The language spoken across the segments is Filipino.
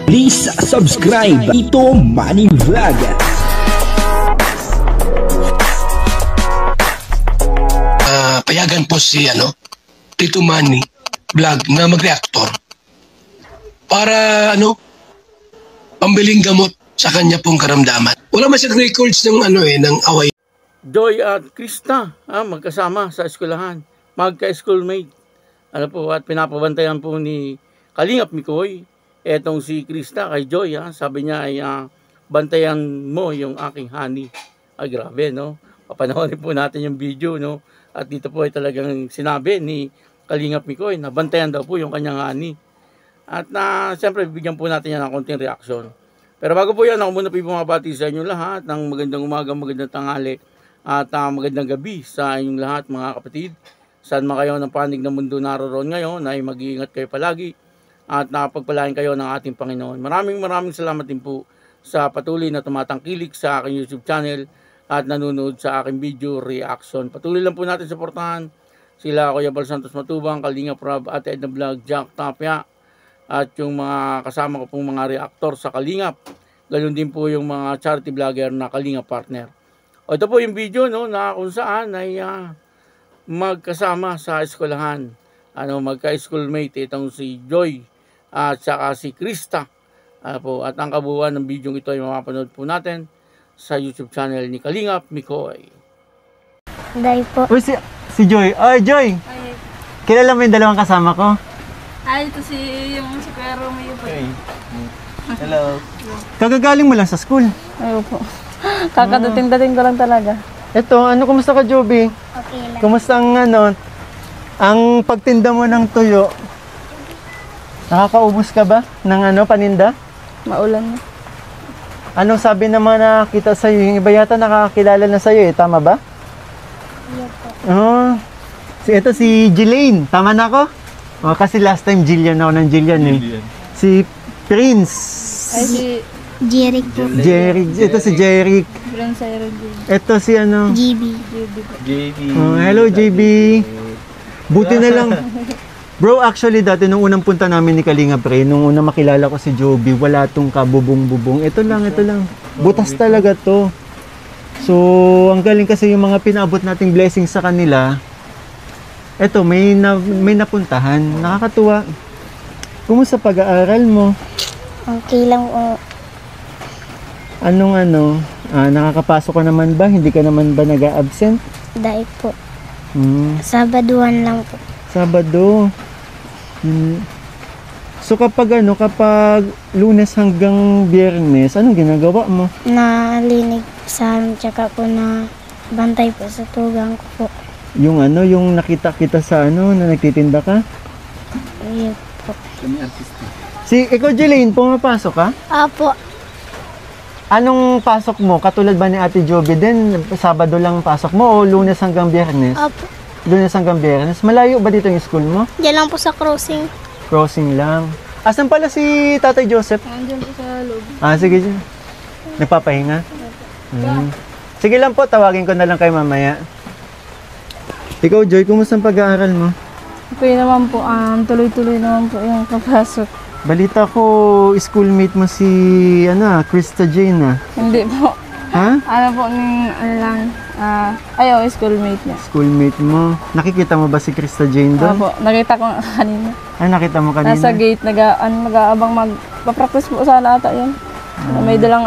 Please subscribe Tito Manny Vlog. Payagan po si Tito Manny Vlog na mag-reactor para pambiling gamot sa kanya pong karamdaman. Wala man siyang records ng ng away. Joy at Krista, magkasama sa eskwelahan, magka-schoolmate. At pinapabantayan po ni Kalingap Mikoy etong si Krista kay Joy. Sabi niya ay bantayan mo yung aking honey. Ay grabe, no? Papanoorin po natin yung video, no? At dito po ay talagang sinabi ni Kalingap Mikoy na bantayan daw po yung kanyang honey. At siyempre bigyan po natin yan ng konting reaksyon. Pero bago po yan, ako muna po bumabati sa inyo lahat ng magandang umaga, magandang tanghali at magandang gabi sa inyong lahat mga kapatid. Saan man kayo ng panig ng mundo naroon ngayon ay mag-iingat kayo palagi at napagpalain kayo ng ating Panginoon. Maraming salamat din po sa patuloy na tumatangkilik sa aking YouTube channel at nanonood sa aking video reaction. Patuloy lang po natin suportahan sila Kuya Bal Santos Matubang, Kalingap Rob, Ate Edna Vlog, Jack Tapia at yung mga kasama ko pong mga reactor sa Kalingap. Ganoon din po yung mga charity vlogger na Kalingap partner. Ito po yung video na kung saan ay magkasama sa eskwelahan. Magka-schoolmate itong si Joy at saka si Krista. At ang kabuuan ng video ito ay mapapanood po natin sa YouTube channel ni Kalingap Mikoy. Day po. Uy, si Joy. Ay, Joy! Ay, Kilala mo yung dalawang kasama ko? ito si Kuya Romeo po. Okay. Hello. Kagagaling mo lang sa school? Ayaw po. Kakadating-dating ko lang talaga. Eto, kumusta ka, Joby? Okay lang. Kumusta ang pagtinda mo ng tuyo? Nakakaubos ka ba ng paninda? Maulan na. Ano sabi naman na kita sa'yo? Yung iba yata nakakilala na sa'yo tama ba? Iya po. Ito si Jelaine, tama na ako? Kasi last time Jillian ako ng Jillian Si Prince. Ay, si Jeric po. Jeric, ito si Jeric. Ito si GB. Hello JB. Buti na lang. Bro, actually dati nung unang punta namin ni Kalingap Ray, nung unang makilala ko si Joby, wala tong kabubong-bubong. Ito lang. Butas talaga to. So, ang galing kasi yung mga pinaabot nating blessings sa kanila. Ito, may napuntahan. Nakakatuwa. Kumusta pag-aaral mo? Okay lang po. Nakakapasok ka naman ba? Hindi ka naman ba nag-a-absent? Day po. Sabaduan lang po. Sabado. So kapag Lunes hanggang Biyernes, anong ginagawa mo? Nalinig sa amin, tsaka po na bantay po sa tugang ko po. Yung nakita kita sa na nagtitinda ka? Iya po. Ikaw Jelaine, pumapasok ka? Apo. Anong pasok mo? Katulad ba ni Ate Joby din, Sabado lang pasok mo o Lunes hanggang Biyernes? Apo. Lunes hanggang Biyernes. Malayo ba dito yung school mo? Diyan lang po sa crossing. Crossing lang. Asan pala si Tatay Joseph? Nandiyan po sa loob. Sige. Nagpapahinga? Sige lang po, tawagin ko na lang kayo mamaya. Ikaw, Joy, kumusta ang pag-aaral mo? Okay naman po. Tuloy-tuloy naman po yung kapasok. Balita ko, schoolmate mo si Krista Jane. Hindi po. Ha? Schoolmate niya. Schoolmate mo. Nakikita mo ba si Krista Jane doon? Opo, nakita ko kanina. Ay, nakita mo kanina? Nasa gate, nag-aabang magpa-practice po sana ata yun. May dalang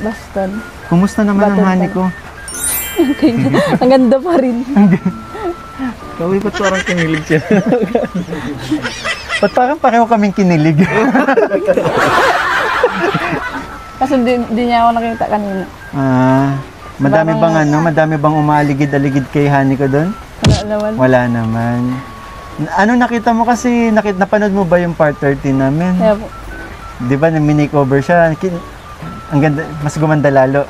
baston. Kumusta naman ang honey ko? Okay, ang ganda pa rin. Kaway, ba't parang kinilig siya? Ba't parang pareho kaming kinilig? Kasi di niya ako nakita kanina. Madami bang umaaligid-aligid kay honey ko doon? Wala naman. Wala naman. Nakita mo kasi, napanood mo ba yung part 13 namin? Kaya po. Di ba, na-makeover siya? Ang ganda, mas gumanda lalo.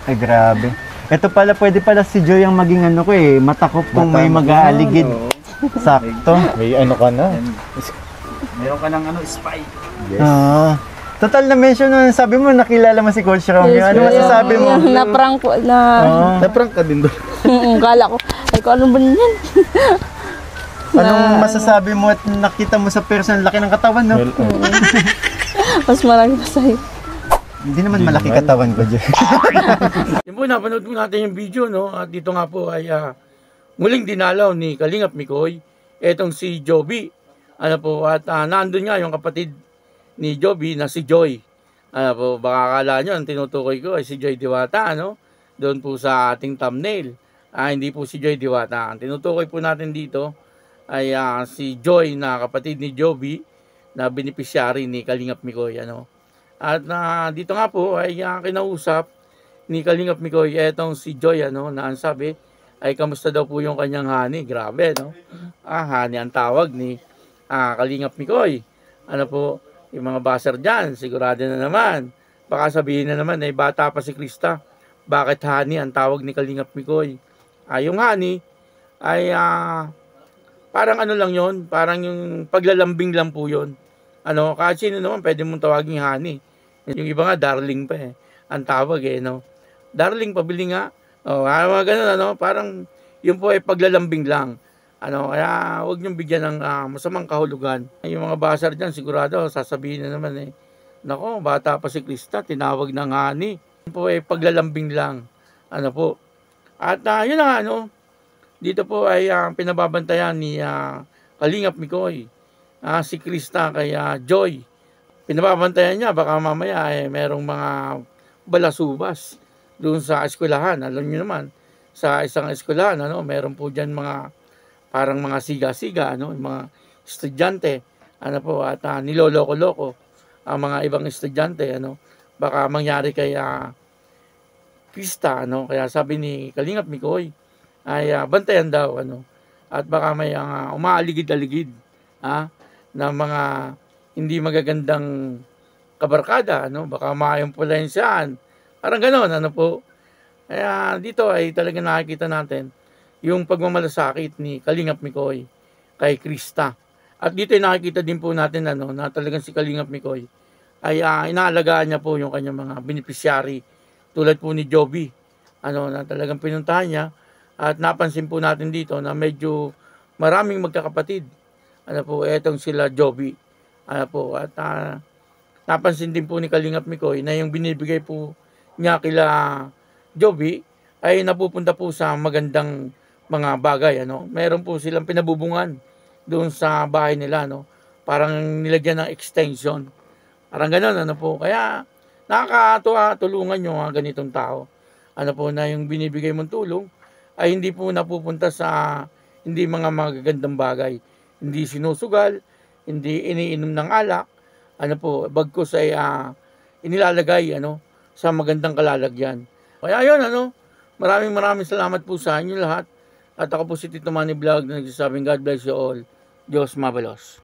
Ay, grabe. Ito pala, pwede pala si Joy ang maging matakop kung may mag-aaligid. Sakto. May ka na. Meron ka ng spy. Yes. Total na mention nun, sabi mo nakilala mo si Coach Romeo. Yes, ano masasabi mo? Na-prank po Na-prank ka din doon. Kala ko, ano ba yan? Anong masasabi mo at nakita mo sa person, laki ng katawan, no? Mas malaki pa sa'yo. Hindi naman malaki katawan ko, Joy. Yun po, napanood po natin yung video, no? At dito nga po ay muling dinalaw ni Kalingap Mikoy etong si Joby. Ano po, at nandun nga yung kapatid ni Joby na si Joy. Ano po, baka akala nyo, ang tinutukoy ko ay si Joy Diwata, ano? Doon po sa ating thumbnail. Hindi po si Joy Diwata. Ang tinutukoy po natin dito ay si Joy na kapatid ni Joby na beneficiary ni Kalingap Mikoy, ano. At dito nga po ay kinausap ni Kalingap Mikoy etong si Joy, ano, na ang sabi ay kamusta daw po yung kanyang honey. Grabe, no? Honey ang tawag ni Kalingap Mikoy. Ano po, yung mga baser dyan, sigurado na naman. Baka sabihin na naman ay bata pa si Krista. Bakit honey ang tawag ni Kalingap Mikoy? Yung honey ay parang ano lang yon, parang yung paglalambing lang po yon. Ano, kahit sino naman pwede mong tawagin honey. Yung iba nga darling pa ang tawag no. Darling, pabili nga. Mga ganun, ano, parang yun po ay paglalambing lang. Ano, kaya huwag niyong bigyan ng masamang kahulugan. Yung mga basar dyan, sigurado, sasabihin na naman nako, bata pa si Krista, tinawag ng honey. Yun po ay paglalambing lang. Ano po. At yun na ano, dito po ay pinababantayan ni Kalingap Mikoy, si Krista kay Joy. Pinababantayan niya, baka mamaya merong mga balasubas doon sa eskwelahan. Alam niyo naman, sa isang eskwelahan, ano, meron po dyan mga parang mga siga-siga, ano, mga estudyante, ano po, at niloloko-loko ang mga ibang estudyante, ano, baka mangyari kay Krista, ano. Kaya sabi ni Kalingap Mikoy ay bantayan daw, ano, at baka may umaaligid-aligid na mga hindi magagandang kabarkada, ano, baka maimpluwensyahan, parang gano'n, ano po. Kaya dito ay talaga nakikita natin yung pagmamalasakit ni Kalingap Mikoy kay Krista. At dito ay nakikita din po natin, ano, na talagang si Kalingap Mikoy ay inaalagaan niya po yung kanyang mga beneficiary, tulad po ni Joby, ano, na talagang pinuntahan niya. At napansin po natin dito na medyo maraming magkakapatid. Ano po, etong sila Joby. Ano po, at napansin din po ni Kalingap Mikoy na yung binibigay po niya kila Joby ay napupunta po sa magandang mga bagay. Ano. Meron po silang pinabubungan doon sa bahay nila. No. Parang nilagyan ng extension. Parang gano'n. Ano po. Kaya nakakatuwa tulungan yung mga ganitong tao. Ano po, na yung binibigay mong tulong ay hindi po napupunta sa hindi mga magagandang bagay. Hindi sinusugal, hindi iniinom ng alak, ano po, bagkus ay inilalagay, ano, sa magandang kalalagyan. Kaya yun, ano, maraming salamat po sa inyo lahat. At ako po si Tito Manny Vlog na nagsasabing God bless you all. Diyos mabalos.